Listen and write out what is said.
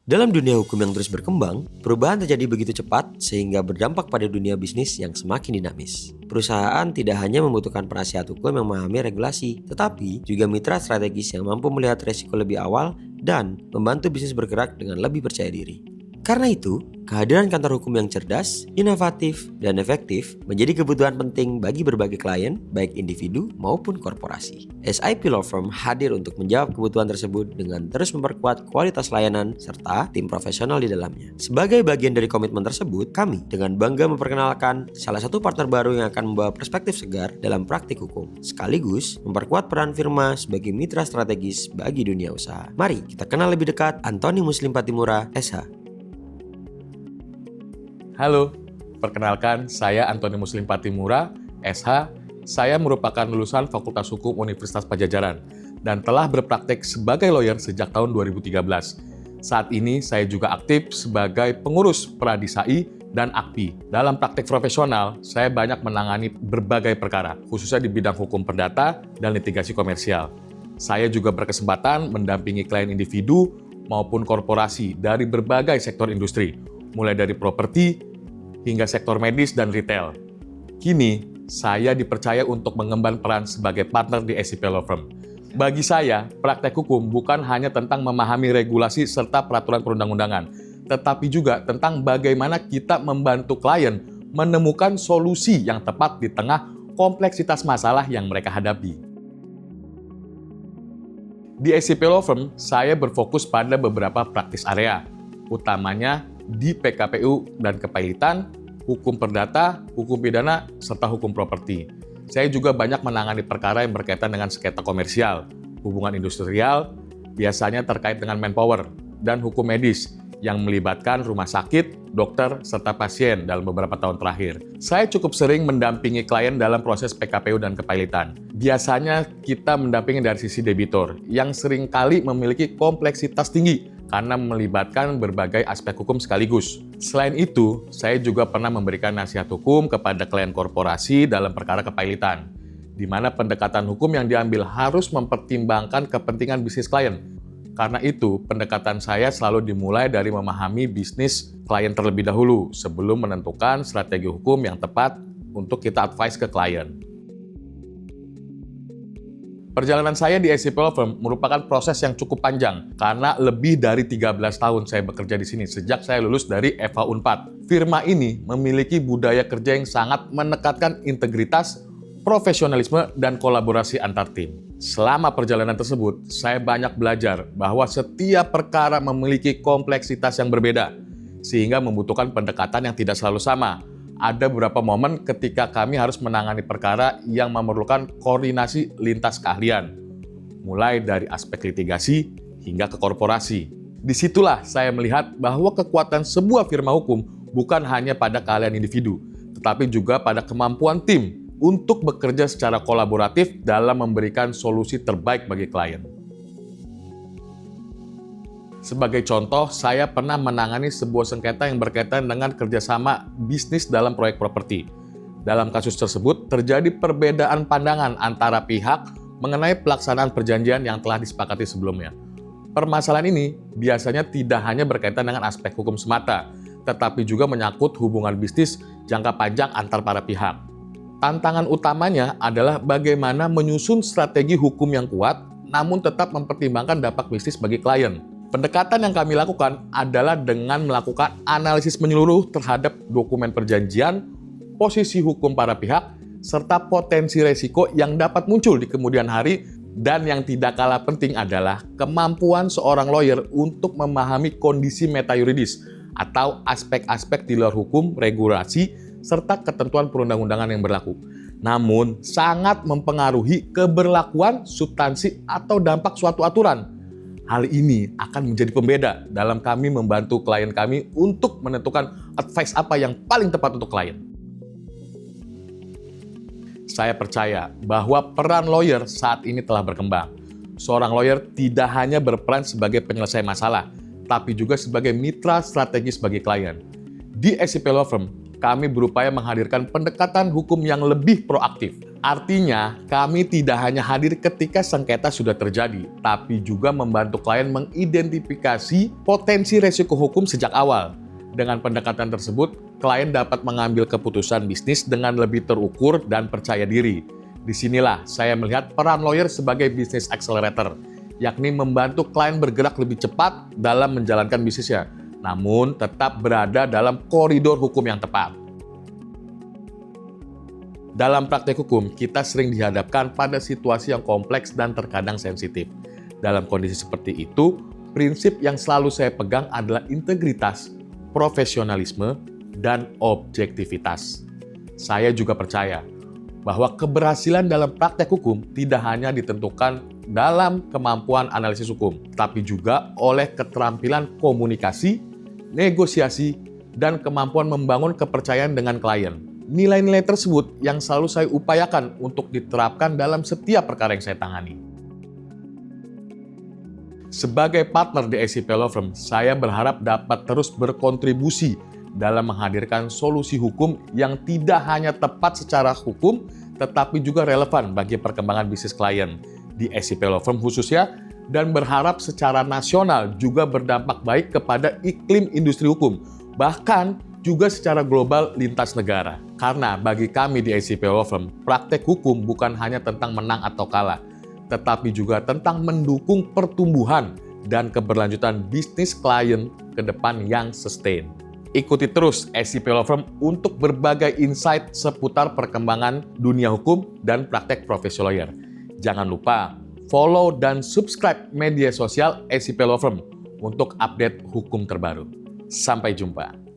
Dalam dunia hukum yang terus berkembang, perubahan terjadi begitu cepat sehingga berdampak pada dunia bisnis yang semakin dinamis. Perusahaan tidak hanya membutuhkan penasihat hukum yang memahami regulasi, tetapi juga mitra strategis yang mampu melihat resiko lebih awal dan membantu bisnis bergerak dengan lebih percaya diri. Karena itu, kehadiran kantor hukum yang cerdas, inovatif, dan efektif menjadi kebutuhan penting bagi berbagai klien, baik individu maupun korporasi. SIP Law Firm hadir untuk menjawab kebutuhan tersebut dengan terus memperkuat kualitas layanan serta tim profesional di dalamnya. Sebagai bagian dari komitmen tersebut, kami dengan bangga memperkenalkan salah satu partner baru yang akan membawa perspektif segar dalam praktik hukum, sekaligus memperkuat peran firma sebagai mitra strategis bagi dunia usaha. Mari kita kenal lebih dekat Antoni Muslim Patimura, SH. Halo, perkenalkan saya Antoni Muslim Patimura, SH. Saya merupakan lulusan Fakultas Hukum Universitas Padjadjaran dan telah berpraktek sebagai lawyer sejak tahun 2013. Saat ini saya juga aktif sebagai pengurus Pradisai dan AKPI. Dalam praktek profesional, saya banyak menangani berbagai perkara, khususnya di bidang hukum perdata dan litigasi komersial. Saya juga berkesempatan mendampingi klien individu maupun korporasi dari berbagai sektor industri, mulai dari properti hingga sektor medis dan retail. Kini, saya dipercaya untuk mengemban peran sebagai partner di SIP Law Firm. Bagi saya, praktek hukum bukan hanya tentang memahami regulasi serta peraturan perundang-undangan, tetapi juga tentang bagaimana kita membantu klien menemukan solusi yang tepat di tengah kompleksitas masalah yang mereka hadapi. Di SIP Law Firm, saya berfokus pada beberapa praktis area, utamanya di PKPU dan kepailitan, hukum perdata, hukum pidana, serta hukum properti. Saya juga banyak menangani perkara yang berkaitan dengan sengketa komersial, hubungan industrial, biasanya terkait dengan manpower, dan hukum medis yang melibatkan rumah sakit, dokter, serta pasien dalam beberapa tahun terakhir. Saya cukup sering mendampingi klien dalam proses PKPU dan kepailitan. Biasanya kita mendampingi dari sisi debitur, yang seringkali memiliki kompleksitas tinggi karena melibatkan berbagai aspek hukum sekaligus. Selain itu, saya juga pernah memberikan nasihat hukum kepada klien korporasi dalam perkara kepailitan, di mana pendekatan hukum yang diambil harus mempertimbangkan kepentingan bisnis klien. Karena itu, pendekatan saya selalu dimulai dari memahami bisnis klien terlebih dahulu sebelum menentukan strategi hukum yang tepat untuk kita advise ke klien. Perjalanan saya di SIP Law Firm merupakan proses yang cukup panjang karena lebih dari 13 tahun saya bekerja di sini sejak saya lulus dari FH Unpad. Firma ini memiliki budaya kerja yang sangat menekankan integritas, profesionalisme, dan kolaborasi antar tim. Selama perjalanan tersebut, saya banyak belajar bahwa setiap perkara memiliki kompleksitas yang berbeda, sehingga membutuhkan pendekatan yang tidak selalu sama. Ada beberapa momen ketika kami harus menangani perkara yang memerlukan koordinasi lintas keahlian, mulai dari aspek litigasi hingga ke korporasi. Disitulah saya melihat bahwa kekuatan sebuah firma hukum bukan hanya pada keahlian individu, tetapi juga pada kemampuan tim untuk bekerja secara kolaboratif dalam memberikan solusi terbaik bagi klien. Sebagai contoh, saya pernah menangani sebuah sengketa yang berkaitan dengan kerjasama bisnis dalam proyek properti. Dalam kasus tersebut, terjadi perbedaan pandangan antara pihak mengenai pelaksanaan perjanjian yang telah disepakati sebelumnya. Permasalahan ini biasanya tidak hanya berkaitan dengan aspek hukum semata, tetapi juga menyangkut hubungan bisnis jangka panjang antar para pihak. Tantangan utamanya adalah bagaimana menyusun strategi hukum yang kuat, namun tetap mempertimbangkan dampak bisnis bagi klien. Pendekatan yang kami lakukan adalah dengan melakukan analisis menyeluruh terhadap dokumen perjanjian, posisi hukum para pihak, serta potensi resiko yang dapat muncul di kemudian hari, dan yang tidak kalah penting adalah kemampuan seorang lawyer untuk memahami kondisi meta-yuridis atau aspek-aspek di luar hukum, regulasi, serta ketentuan perundang-undangan yang berlaku. Namun, sangat mempengaruhi keberlakuan, substansi, atau dampak suatu aturan. Hal ini akan menjadi pembeda dalam kami membantu klien kami untuk menentukan advice apa yang paling tepat untuk klien. Saya percaya bahwa peran lawyer saat ini telah berkembang. Seorang lawyer tidak hanya berperan sebagai penyelesai masalah, tapi juga sebagai mitra strategis bagi klien. Di SIP Law Firm, kami berupaya menghadirkan pendekatan hukum yang lebih proaktif, Artinya, kami tidak hanya hadir ketika sengketa sudah terjadi, tapi juga membantu klien mengidentifikasi potensi resiko hukum sejak awal. Dengan pendekatan tersebut, klien dapat mengambil keputusan bisnis dengan lebih terukur dan percaya diri. Disinilah saya melihat peran lawyer sebagai business accelerator, yakni membantu klien bergerak lebih cepat dalam menjalankan bisnisnya, namun tetap berada dalam koridor hukum yang tepat. Dalam praktek hukum, kita sering dihadapkan pada situasi yang kompleks dan terkadang sensitif. Dalam kondisi seperti itu, prinsip yang selalu saya pegang adalah integritas, profesionalisme, dan objektivitas. Saya juga percaya bahwa keberhasilan dalam praktek hukum tidak hanya ditentukan dalam kemampuan analisis hukum, tapi juga oleh keterampilan komunikasi, negosiasi, dan kemampuan membangun kepercayaan dengan klien. Nilai-nilai tersebut yang selalu saya upayakan untuk diterapkan dalam setiap perkara yang saya tangani. Sebagai partner di SCP Law Firm, saya berharap dapat terus berkontribusi dalam menghadirkan solusi hukum yang tidak hanya tepat secara hukum, tetapi juga relevan bagi perkembangan bisnis klien di SCP Law Firm khususnya, dan berharap secara nasional juga berdampak baik kepada iklim industri hukum, bahkan juga secara global lintas negara. Karena bagi kami di SCP Law Firm, praktek hukum bukan hanya tentang menang atau kalah, tetapi juga tentang mendukung pertumbuhan dan keberlanjutan bisnis klien ke depan yang sustain. Ikuti terus SCP Law Firm untuk berbagai insight seputar perkembangan dunia hukum dan praktek profesi lawyer. Jangan lupa follow dan subscribe media sosial SCP Law Firm untuk update hukum terbaru. Sampai jumpa.